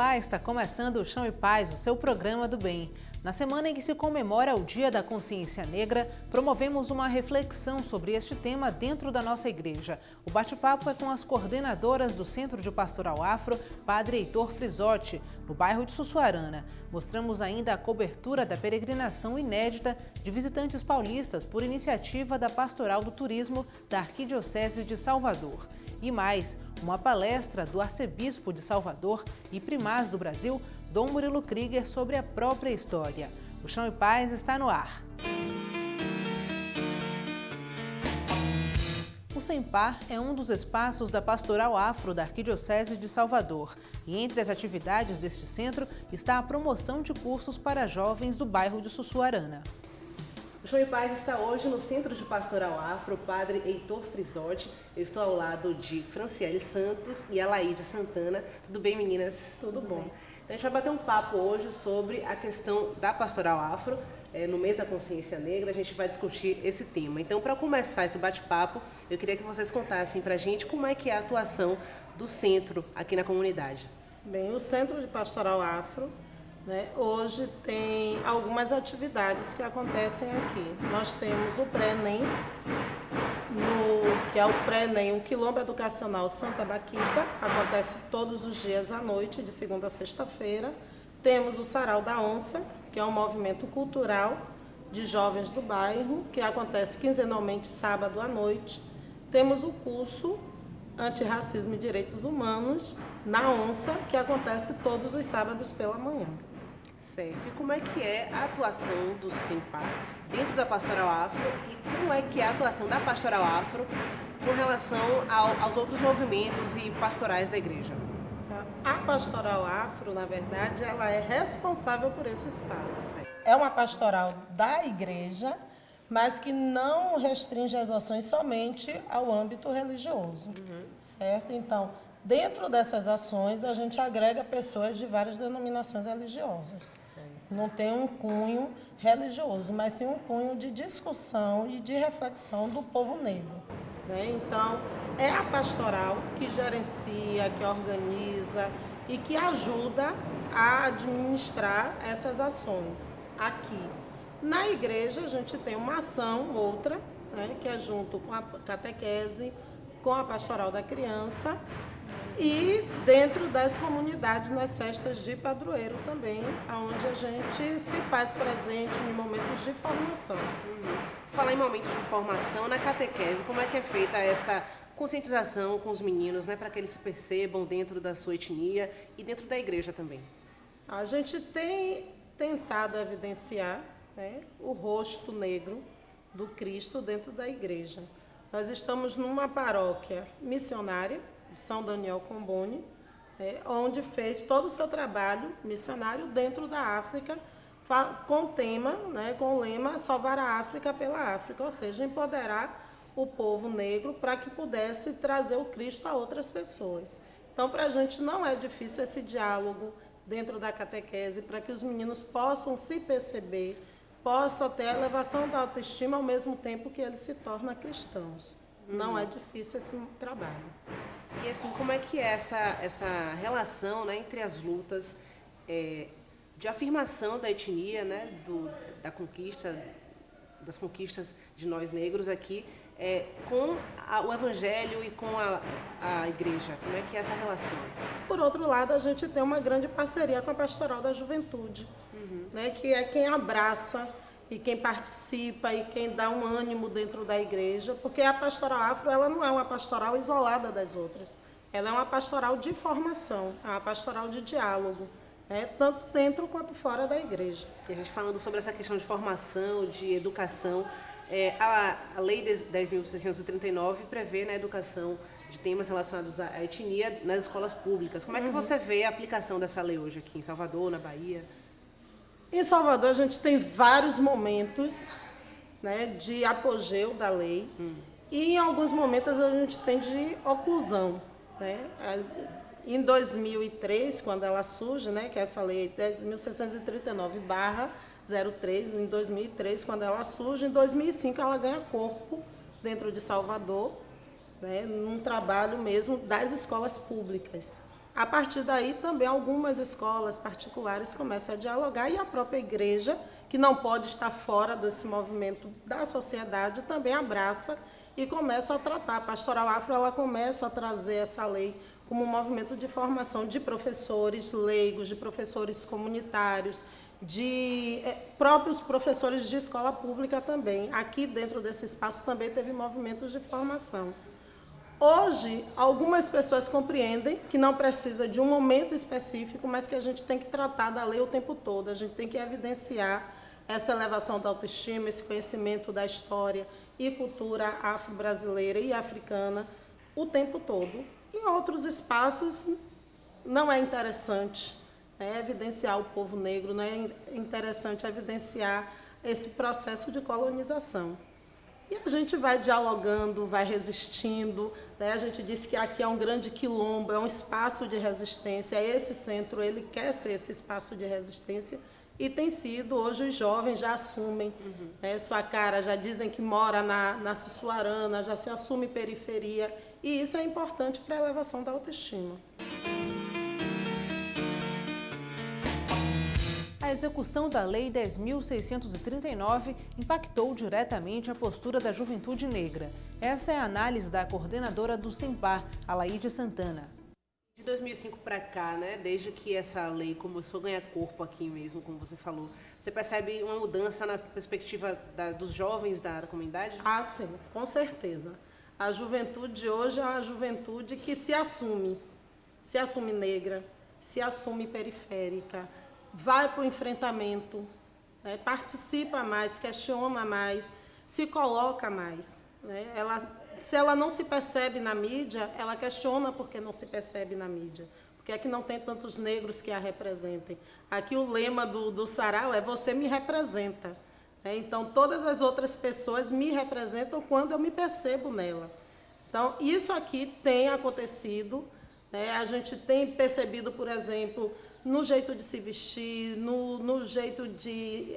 Olá, está começando o Chão e Paz, o seu programa do bem. Na semana em que se comemora o Dia da Consciência Negra, promovemos uma reflexão sobre este tema dentro da nossa igreja. O bate-papo é com as coordenadoras do Centro de Pastoral Afro, Padre Heitor Frisotti, no bairro de Sussuarana. Mostramos ainda a cobertura da peregrinação inédita de visitantes paulistas por iniciativa da Pastoral do Turismo da Arquidiocese de Salvador. E mais, uma palestra do arcebispo de Salvador e primaz do Brasil, Dom Murilo Krieger, sobre a própria história. O Chão e Paz está no ar. O Sem Par é um dos espaços da Pastoral Afro da Arquidiocese de Salvador. E entre as atividades deste centro está a promoção de cursos para jovens do bairro de Sussuarana. O Chão e Paz está hoje no Centro de Pastoral Afro, Padre Heitor Frisotti. Eu estou ao lado de Franciele Santos e Alaide Santana. Tudo bem, meninas? Tudo bom. Então, a gente vai bater um papo hoje sobre a questão da Pastoral Afro. No mês da Consciência Negra, a gente vai discutir esse tema. Então, para começar esse bate-papo, eu queria que vocês contassem para a gente como é que é a atuação do centro aqui na comunidade. Bem, o Centro de Pastoral Afro, hoje tem algumas atividades que acontecem aqui. Nós temos o pré-ENEM, que é o pré-ENEM, o Quilombo Educacional Santa Baquita, acontece todos os dias à noite, de segunda a sexta-feira. Temos o Sarau da Onça, que é um movimento cultural de jovens do bairro, que acontece quinzenalmente sábado à noite. Temos o curso Antirracismo e Direitos Humanos na Onça, que acontece todos os sábados pela manhã. Certo. E como é que é a atuação do SEMPAR dentro da Pastoral Afro e como é que é a atuação da Pastoral Afro com relação aos outros movimentos e pastorais da igreja? A Pastoral Afro, na verdade, ela é responsável por esse espaço. É uma pastoral da igreja, mas que não restringe as ações somente ao âmbito religioso, certo? Então, dentro dessas ações, a gente agrega pessoas de várias denominações religiosas. Não tem um cunho religioso, mas sim um cunho de discussão e de reflexão do povo negro. Então, é a pastoral que gerencia, que organiza e que ajuda a administrar essas ações aqui. Na igreja, a gente tem uma ação, outra, que é junto com a catequese, com a pastoral da criança e dentro das comunidades, nas festas de padroeiro também, onde a gente se faz presente em momentos de formação. Falar em momentos de formação, na catequese, como é que é feita essa conscientização com os meninos, para que eles se percebam dentro da sua etnia e dentro da igreja também? A gente tem tentado evidenciar o rosto negro do Cristo dentro da igreja. Nós estamos numa paróquia missionária, São Daniel Comboni, onde fez todo o seu trabalho missionário dentro da África, com o tema, com o lema Salvar a África pela África, ou seja, empoderar o povo negro para que pudesse trazer o Cristo a outras pessoas. Então, para a gente não é difícil esse diálogo dentro da catequese, para que os meninos possam se perceber, possam ter a elevação da autoestima ao mesmo tempo que eles se tornam cristãos. Não é difícil esse trabalho. E assim, como é que é essa relação entre as lutas de afirmação da etnia, da conquista, das conquistas de nós negros aqui, com o evangelho e com a igreja? Como é que é essa relação? Por outro lado, a gente tem uma grande parceria com a Pastoral da Juventude, que é quem abraça e quem participa e quem dá um ânimo dentro da igreja, porque a Pastoral Afro ela não é uma pastoral isolada das outras, ela é uma pastoral de formação, é uma pastoral de diálogo, tanto dentro quanto fora da igreja. E a gente falando sobre essa questão de formação, de educação, a Lei 10.639 prevê na educação de temas relacionados à etnia nas escolas públicas. Como é que você vê a aplicação dessa lei hoje aqui em Salvador, na Bahia? Em Salvador, a gente tem vários momentos de apogeu da lei e, em alguns momentos, a gente tem de oclusão. Em 2003, quando ela surge, que é essa lei 10.639/03, em 2003, quando ela surge, em 2005 ela ganha corpo dentro de Salvador, num trabalho mesmo das escolas públicas. A partir daí, também algumas escolas particulares começam a dialogar e a própria igreja, que não pode estar fora desse movimento da sociedade, também abraça e começa a tratar. A Pastoral Afro ela começa a trazer essa lei como um movimento de formação de professores leigos, de professores comunitários, de próprios professores de escola pública também. Aqui dentro desse espaço também teve movimentos de formação. Hoje, algumas pessoas compreendem que não precisa de um momento específico, mas que a gente tem que tratar da lei o tempo todo. A gente tem que evidenciar essa elevação da autoestima, esse conhecimento da história e cultura afro-brasileira e africana o tempo todo. Em outros espaços, não é interessante evidenciar o povo negro, não é interessante evidenciar esse processo de colonização. E a gente vai dialogando, vai resistindo, né? A gente disse que aqui é um grande quilombo, é um espaço de resistência. Esse centro, ele quer ser esse espaço de resistência e tem sido. Hoje os jovens já assumem sua cara, já dizem que mora na Sussuarana, já se assume periferia. E isso é importante para a elevação da autoestima. A execução da Lei 10.639 impactou diretamente a postura da juventude negra. Essa é a análise da coordenadora do SEMPAR, Alaide Santana. De 2005 para cá, né, desde que essa lei começou a ganhar corpo aqui mesmo, como você falou, você percebe uma mudança na perspectiva dos jovens da comunidade? Ah, sim, com certeza. A juventude hoje é uma juventude que se assume negra, se assume periférica, vai para o enfrentamento, né? Participa mais, questiona mais, se coloca mais. Né? Se ela não se percebe na mídia, ela questiona porque não se percebe na mídia. Porque é que não tem tantos negros que a representem. Aqui o lema do sarau é "você me representa". Então, todas as outras pessoas me representam quando eu me percebo nela. Então, isso aqui tem acontecido. Né? A gente tem percebido, por exemplo, no jeito de se vestir, no jeito de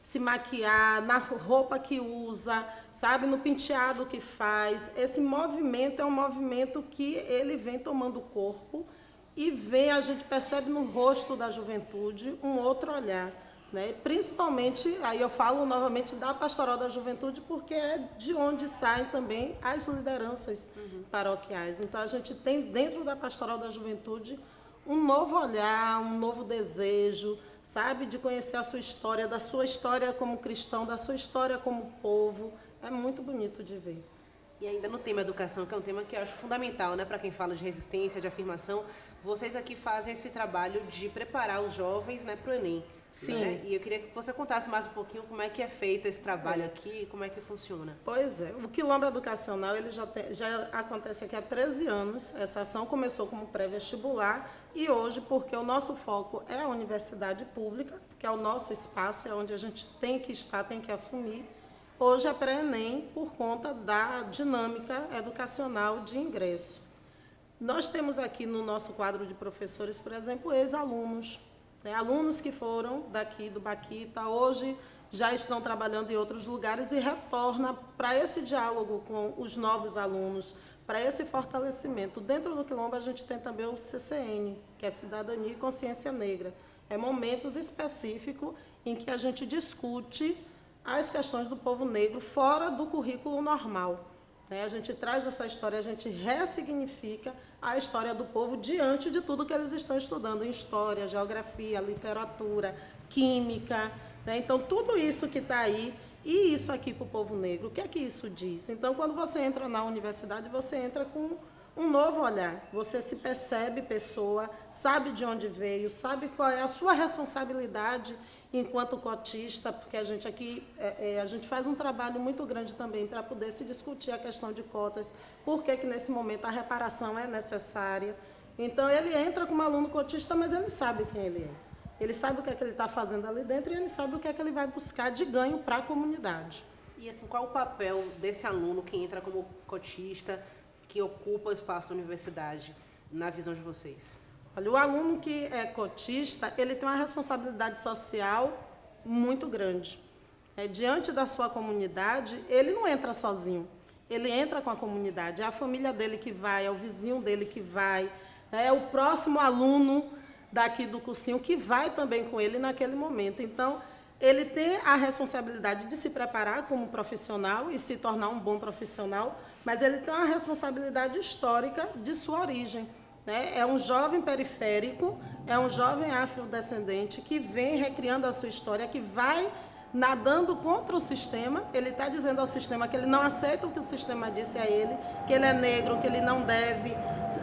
se maquiar, na roupa que usa, sabe, no penteado que faz. Esse movimento é um movimento que ele vem tomando corpo e a gente percebe no rosto da juventude um outro olhar. Né? Principalmente, aí eu falo novamente da Pastoral da Juventude, porque é de onde saem também as lideranças paroquiais. Então, a gente tem dentro da Pastoral da Juventude um novo olhar, um novo desejo, sabe, de conhecer a sua história, da sua história como cristão, da sua história como povo. É muito bonito de ver. E ainda no tema educação, que é um tema que eu acho fundamental, né, para quem fala de resistência, de afirmação, vocês aqui fazem esse trabalho de preparar os jovens, né, para o Enem. Sim. Né? E eu queria que você contasse mais um pouquinho como é que é feito esse trabalho aqui e como é que funciona. Pois é, o Quilombo Educacional ele já acontece aqui há 13 anos. Essa ação começou como pré-vestibular e hoje, porque o nosso foco é a universidade pública, que é o nosso espaço, é onde a gente tem que estar, tem que assumir, hoje é pré-ENEM por conta da dinâmica educacional de ingresso. Nós temos aqui no nosso quadro de professores, por exemplo, ex-alunos, alunos que foram daqui do Baquita, hoje já estão trabalhando em outros lugares e retornam para esse diálogo com os novos alunos, para esse fortalecimento. Dentro do Quilombo, a gente tem também o CCN, que é Cidadania e Consciência Negra. É momentos específicos em que a gente discute as questões do povo negro fora do currículo normal. A gente traz essa história, a gente ressignifica a história do povo diante de tudo que eles estão estudando em história, geografia, literatura, química. Então, tudo isso que está aí, e isso aqui para o povo negro, o que é que isso diz? Então, quando você entra na universidade, você entra com um novo olhar. Você se percebe pessoa, sabe de onde veio, sabe qual é a sua responsabilidade enquanto cotista, porque a gente aqui a gente faz um trabalho muito grande também para poder se discutir a questão de cotas, por que nesse momento a reparação é necessária. Então, ele entra como aluno cotista, mas ele sabe quem ele é. Ele sabe o que é que ele está fazendo ali dentro e ele sabe o que é que ele vai buscar de ganho para a comunidade. E assim, qual o papel desse aluno que entra como cotista, que ocupa o espaço da universidade, na visão de vocês? Olha, o aluno que é cotista, ele tem uma responsabilidade social muito grande. Diante da sua comunidade, ele não entra sozinho, ele entra com a comunidade. É a família dele que vai, é o vizinho dele que vai, É o próximo aluno daqui do cursinho que vai também com ele naquele momento. Então, ele tem a responsabilidade de se preparar como profissional e se tornar um bom profissional, mas ele tem uma responsabilidade histórica de sua origem, né? É um jovem periférico, é um jovem afrodescendente que vem recriando a sua história, que vai nadando contra o sistema. Ele está dizendo ao sistema que ele não aceita o que o sistema disse a ele, que ele é negro, que ele não deve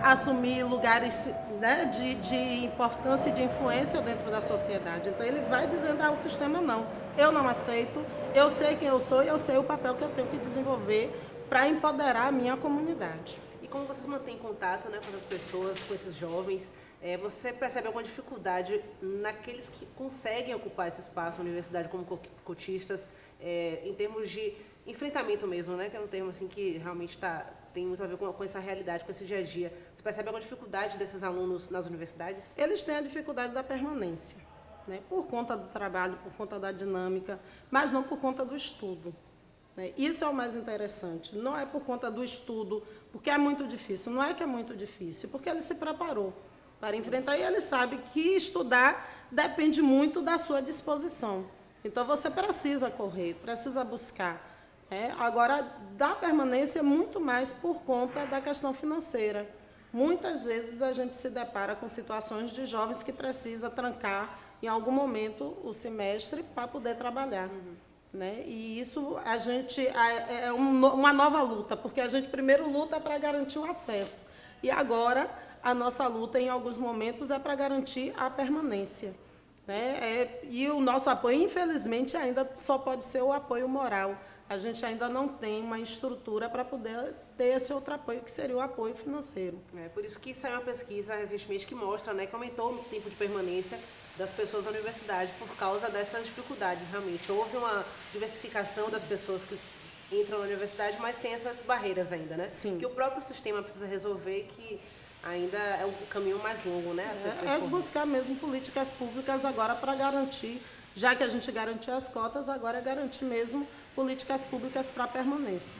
assumir lugares, né, de importância e de influência dentro da sociedade. Então, ele vai dizendo ao sistema, não, eu não aceito, eu sei quem eu sou e eu sei o papel que eu tenho que desenvolver para empoderar a minha comunidade. E como vocês mantêm contato, né, com essas pessoas, com esses jovens, você percebe alguma dificuldade naqueles que conseguem ocupar esse espaço na universidade como cotistas, em termos de enfrentamento mesmo, né, que é um termo assim, que realmente tem muito a ver com essa realidade, com esse dia a dia. Você percebe alguma dificuldade desses alunos nas universidades? Eles têm a dificuldade da permanência, né, por conta do trabalho, por conta da dinâmica, mas não por conta do estudo. Isso é o mais interessante. Não é por conta do estudo, porque é muito difícil. Não é que é muito difícil, porque ele se preparou para enfrentar e ele sabe que estudar depende muito da sua disposição. Então, você precisa correr, precisa buscar. Agora, da permanência, muito mais por conta da questão financeira. Muitas vezes a gente se depara com situações de jovens que precisam trancar, em algum momento, o semestre para poder trabalhar. Né? E isso a gente é uma nova luta, porque a gente primeiro luta para garantir o acesso. E agora a nossa luta, em alguns momentos, é para garantir a permanência. Né? E o nosso apoio, infelizmente, ainda só pode ser o apoio moral. A gente ainda não tem uma estrutura para poder ter esse outro apoio, que seria o apoio financeiro. Por isso que saiu uma pesquisa recentemente que mostra, né, que aumentou o tempo de permanência das pessoas na universidade por causa dessas dificuldades, realmente. Houve uma diversificação das pessoas que entram na universidade, mas tem essas barreiras ainda, né? Sim. Que o próprio sistema precisa resolver, que ainda é um caminho mais longo, né? É buscar mesmo políticas públicas agora para garantir, já que a gente garantiu as cotas, agora é garantir mesmo políticas públicas para a permanência.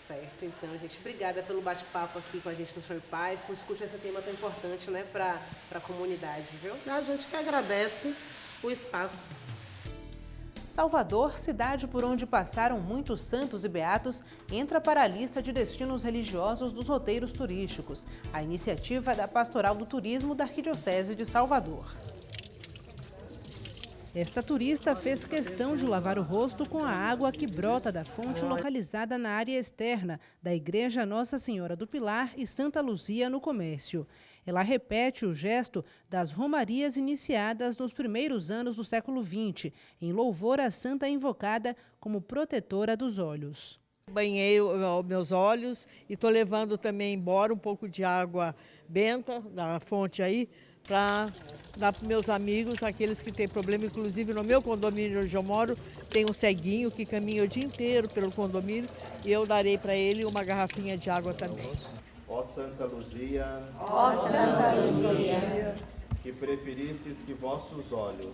Certo, então, gente, obrigada pelo bate-papo aqui com a gente no Show e Paz, por discutir esse tema tão importante, né, para a comunidade, viu? A gente que agradece o espaço. Salvador, cidade por onde passaram muitos santos e beatos, entra para a lista de destinos religiosos dos roteiros turísticos. A iniciativa é da Pastoral do Turismo da Arquidiocese de Salvador. Esta turista fez questão de lavar o rosto com a água que brota da fonte localizada na área externa da Igreja Nossa Senhora do Pilar e Santa Luzia, no Comércio. Ela repete o gesto das romarias iniciadas nos primeiros anos do século XX, em louvor à santa invocada como protetora dos olhos. Banhei meus olhos e estou levando também embora um pouco de água benta da fonte aí, para dar para meus amigos, aqueles que têm problema. Inclusive no meu condomínio onde eu moro, tem um ceguinho que caminha o dia inteiro pelo condomínio e eu darei para ele uma garrafinha de água também. Ó Santa Luzia, que preferistes que vossos olhos.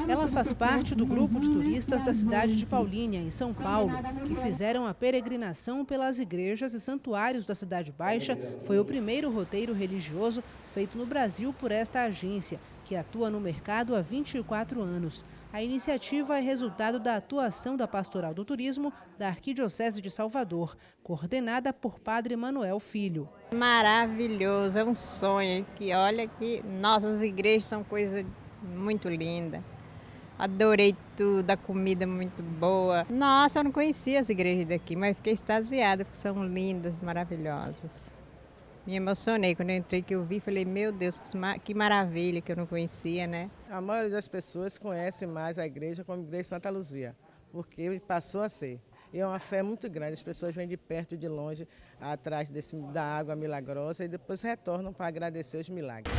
Ela faz parte do grupo de turistas da cidade de Paulínia, em São Paulo, que fizeram a peregrinação pelas igrejas e santuários da Cidade Baixa. Foi o primeiro roteiro religioso feito no Brasil por esta agência, que atua no mercado há 24 anos. A iniciativa é resultado da atuação da Pastoral do Turismo da Arquidiocese de Salvador, coordenada por Padre Manuel Filho. Maravilhoso, é um sonho. Que olha que nossas igrejas são coisa muito linda. Adorei tudo, a comida muito boa. Nossa, eu não conhecia as igrejas daqui, mas fiquei extasiada, porque são lindas, maravilhosas. Me emocionei quando eu entrei, que eu vi, falei, meu Deus, que maravilha, que eu não conhecia, né? A maioria das pessoas conhece mais a igreja como Igreja Santa Luzia, porque passou a ser. E é uma fé muito grande, as pessoas vêm de perto e de longe, atrás da água milagrosa e depois retornam para agradecer os milagres.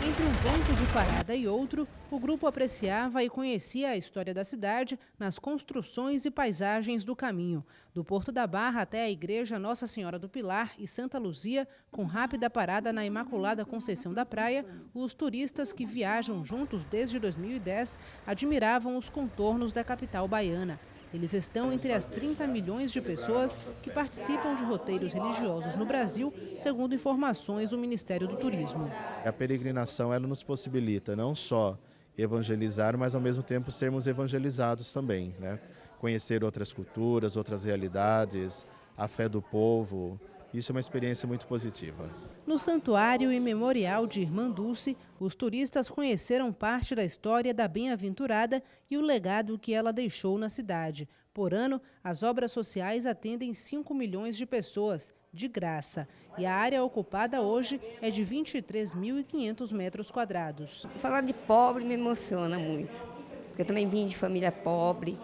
Entre um ponto de parada e outro, o grupo apreciava e conhecia a história da cidade nas construções e paisagens do caminho. Do Porto da Barra até a Igreja Nossa Senhora do Pilar e Santa Luzia, com rápida parada na Imaculada Conceição da Praia, os turistas que viajam juntos desde 2010 admiravam os contornos da capital baiana. Eles estão entre as 30 milhões de pessoas que participam de roteiros religiosos no Brasil, segundo informações do Ministério do Turismo. A peregrinação ela nos possibilita não só evangelizar, mas ao mesmo tempo sermos evangelizados também, né? Conhecer outras culturas, outras realidades, a fé do povo. Isso é uma experiência muito positiva. No Santuário e Memorial de Irmã Dulce, os turistas conheceram parte da história da Bem-aventurada e o legado que ela deixou na cidade. Por ano, as obras sociais atendem 5 milhões de pessoas, de graça. E a área ocupada hoje é de 23.500 metros quadrados. Falar de pobre me emociona muito, porque eu também vim de família pobre,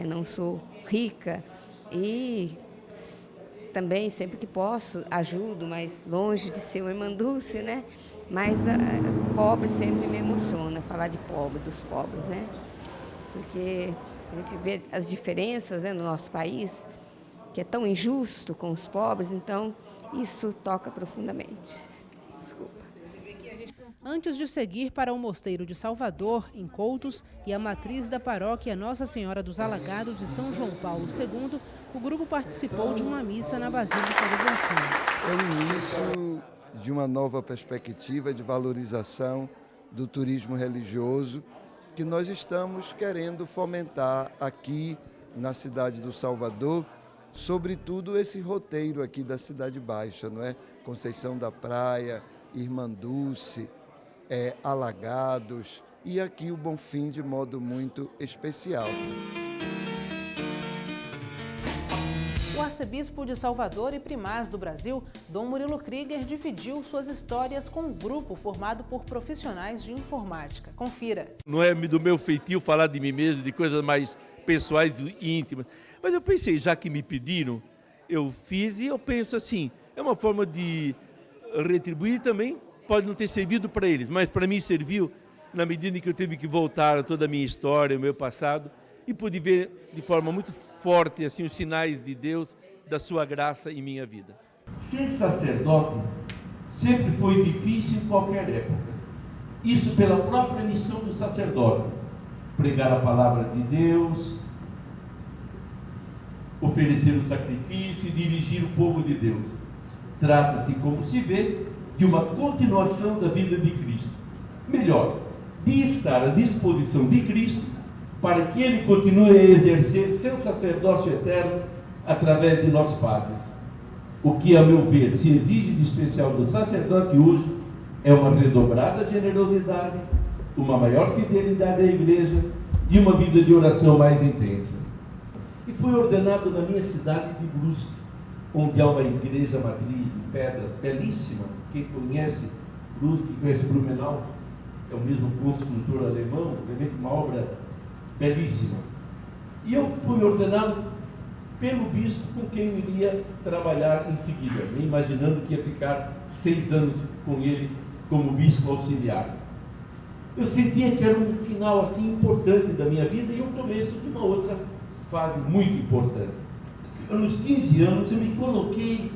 não sou rica e também, sempre que posso, ajudo, mas longe de ser uma irmã Dulce, né? Mas pobre sempre me emociona, falar de pobre, dos pobres, né? Porque a gente vê as diferenças, né, no nosso país, que é tão injusto com os pobres, então isso toca profundamente. Desculpa. Antes de seguir para o Mosteiro de Salvador, em Coutos, e a matriz da paróquia Nossa Senhora dos Alagados de São João Paulo II, o grupo participou de uma missa na Basílica do Bonfim. É o início de uma nova perspectiva de valorização do turismo religioso que nós estamos querendo fomentar aqui na cidade do Salvador, sobretudo esse roteiro aqui da Cidade Baixa, não é? Conceição da Praia, Irmã Dulce, Alagados e aqui o Bonfim de modo muito especial. O arcebispo de Salvador e primaz do Brasil, Dom Murilo Krieger, dividiu suas histórias com um grupo formado por profissionais de informática. Confira. Não é do meu feitio falar de mim mesmo, de coisas mais pessoais e íntimas. Mas eu pensei, já que me pediram, eu fiz e eu penso assim, é uma forma de retribuir também, pode não ter servido para eles, mas para mim serviu na medida em que eu tive que voltar a toda a minha história, o meu passado, e pude ver de forma muito forte assim, os sinais de Deus, da sua graça em minha vida. Ser sacerdote sempre foi difícil em qualquer época. Isso pela própria missão do sacerdote. Pregar a palavra de Deus, oferecer o sacrifício e dirigir o povo de Deus. Trata-se, como se vê, de uma continuação da vida de Cristo. Melhor, de estar à disposição de Cristo para que Ele continue a exercer seu sacerdócio eterno através de nós padres. O que, a meu ver, se exige de especial do sacerdote hoje é uma redobrada generosidade, uma maior fidelidade à Igreja e uma vida de oração mais intensa. E fui ordenado na minha cidade de Brusque, onde há uma igreja matriz de pedra belíssima. Quem conhece Brusque, conhece Blumenau, é o mesmo construtor alemão, realmente uma obra belíssima. E eu fui ordenado pelo bispo com quem eu iria trabalhar em seguida, me imaginando que ia ficar 6 anos com ele como bispo auxiliar. Eu sentia que era um final assim importante da minha vida e o começo de uma outra fase muito importante. Nos 15 anos eu me coloquei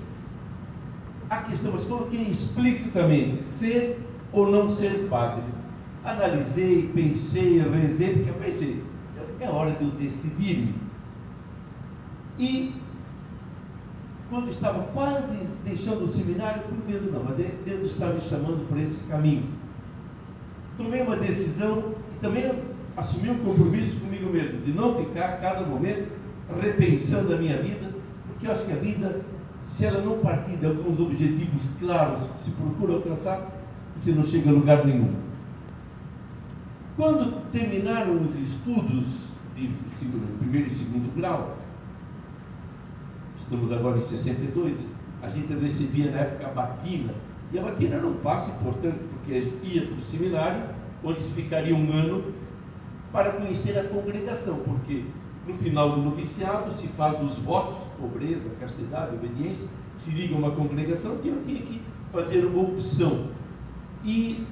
a questão, mas coloquei explicitamente ser ou não ser padre. Analisei, pensei, rezei, porque eu pensei, é hora de eu decidir-me. E quando estava quase deixando o seminário, fui vendo, não, mas Deus estava me chamando por esse caminho. Tomei uma decisão e também assumi um compromisso comigo mesmo, de não ficar a cada momento repensando a minha vida, porque eu acho que a vida, se ela não partir de alguns objetivos claros que se procura alcançar, você não chega a lugar nenhum. Quando terminaram os estudos de primeiro e segundo grau, estamos agora em 62, a gente recebia na época a batina, e a batina era um passo importante, porque a gente ia para o seminário, onde se ficaria um ano para conhecer a congregação, porque no final do noviciado se faz os votos, pobreza, castidade, obediência, se liga a uma congregação que eu tinha que fazer uma opção. E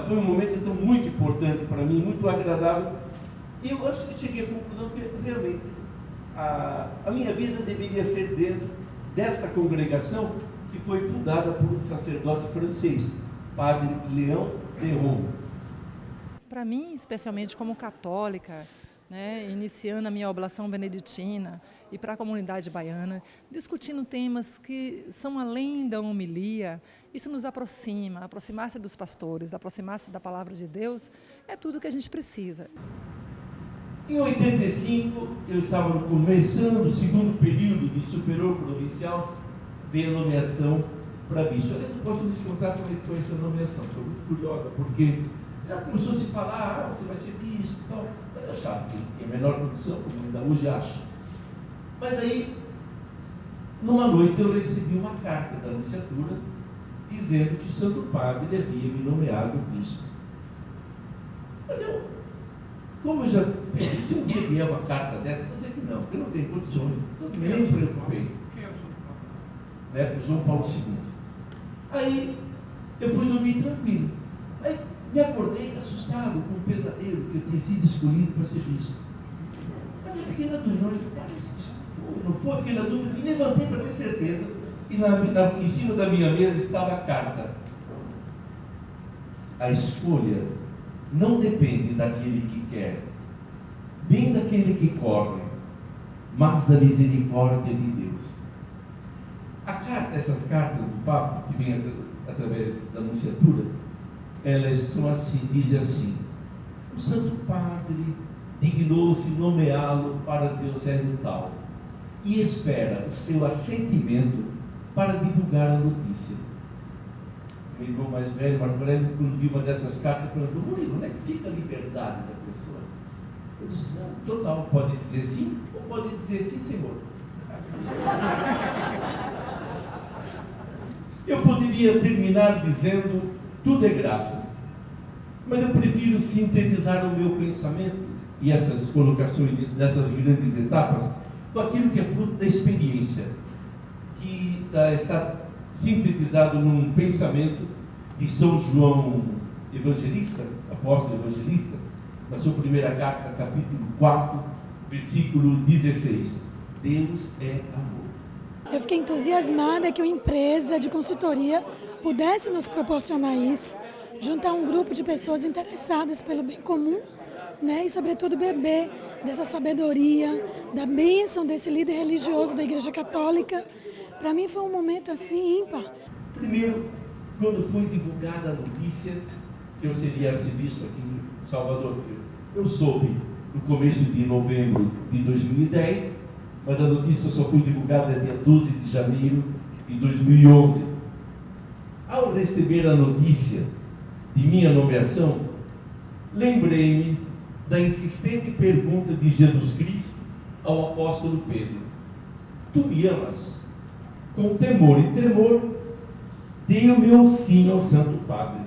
foi um momento então muito importante para mim, muito agradável. E eu acho que cheguei à conclusão que realmente a minha vida deveria ser dentro dessa congregação que foi fundada por um sacerdote francês, Padre Léon Déron. Para mim, especialmente como católica, né, iniciando a minha oblação beneditina e para a comunidade baiana, discutindo temas que são além da homilia. Isso nos aproxima, aproximar-se dos pastores, aproximar-se da palavra de Deus, é tudo que a gente precisa. Em 85, eu estava começando o segundo período de superior provincial, veio a nomeação para bispo. Eu não posso lhes contar como é que foi essa nomeação, foi muito curiosa, porque já começou a se falar, você vai ser bispo e tal. Eu achava que tinha a menor condição, como ainda hoje acho. Mas aí, numa noite, eu recebi uma carta da nunciatura dizendo que o Santo Padre havia me nomeado bispo. Mas eu, como eu já pensei, se um dia vier uma carta dessa, eu dizer que não, porque eu não tenho condições, eu nem me preocupei. Quem é o Santo Padre? Né, o João Paulo II. Aí, eu fui dormir tranquilo. Aí, me acordei assustado com um pesadelo que eu tinha sido escolhido para ser bispo. Mas eu fiquei na dúvida, não foi, fiquei na dúvida, me levantei para ter certeza, e em cima da minha mesa estava a carta. A escolha não depende daquele que quer, nem daquele que corre, mas da misericórdia de Deus. Essas cartas do Papa, que vêm através da nunciatura, elas são assim, dizem assim: o Santo Padre dignou-se nomeá-lo para a diocese tal e espera o seu assentimento para divulgar a notícia. O meu irmão mais velho, Marco Aurélio, quando viu uma dessas cartas, perguntou: Murilo, onde é que fica a liberdade da pessoa? Eu disse: não, total, pode dizer sim ou pode dizer sim, Senhor. Eu poderia terminar dizendo: tudo é graça. Mas eu prefiro sintetizar o meu pensamento e essas colocações dessas grandes etapas com aquilo que é fruto da experiência, que está sintetizado num pensamento de São João Evangelista, apóstolo evangelista, na sua primeira carta, capítulo 4, versículo 16. Deus é amor. Eu fiquei entusiasmada que uma empresa de consultoria pudesse nos proporcionar isso, juntar um grupo de pessoas interessadas pelo bem comum, né, e sobretudo beber dessa sabedoria, da bênção desse líder religioso da Igreja Católica. Para mim foi um momento assim ímpar. Primeiro, quando foi divulgada a notícia que eu seria arcebispo aqui em Salvador, eu soube no começo de novembro de 2010, mas a notícia só foi divulgada dia 12 de janeiro de 2011. Ao receber a notícia de minha nomeação, lembrei-me da insistente pergunta de Jesus Cristo ao apóstolo Pedro: tu me amas? Com temor e tremor, dei o meu sim ao Santo Padre.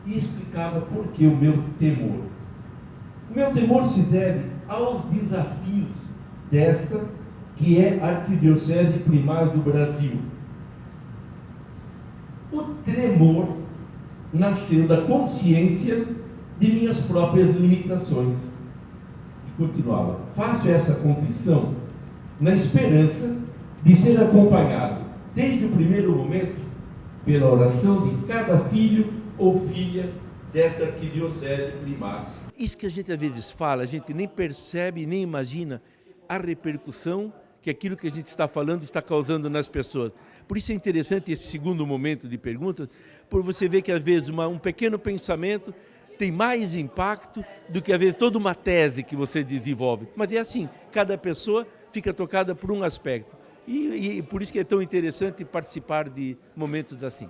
E explicava por que o meu temor. O meu temor se deve aos desafios desta, que é a Arquidiocese Primaz do Brasil. O tremor nasceu da consciência de minhas próprias limitações. E continuava: faço essa confissão na esperança de ser acompanhado, desde o primeiro momento, pela oração de cada filho ou filha desta Arquidiocese Primaz. Isso que a gente às vezes fala, a gente nem percebe, nem imagina a repercussão que aquilo que a gente está falando está causando nas pessoas. Por isso é interessante esse segundo momento de perguntas, por você ver que às vezes um pequeno pensamento tem mais impacto do que às vezes toda uma tese que você desenvolve. Mas é assim, cada pessoa fica tocada por um aspecto. E por isso que é tão interessante participar de momentos assim.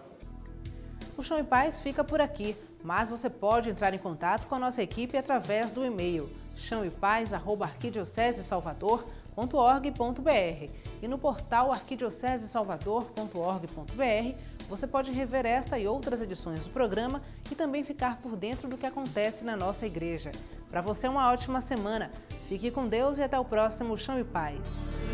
O Chão e Paz fica por aqui, mas você pode entrar em contato com a nossa equipe através do e-mail chãoepaz@arquidiocesesalvador.org.br e no portal arquidiocesesalvador.org.br você pode rever esta e outras edições do programa e também ficar por dentro do que acontece na nossa igreja. Para você, uma ótima semana. Fique com Deus e até o próximo Chão e Paz.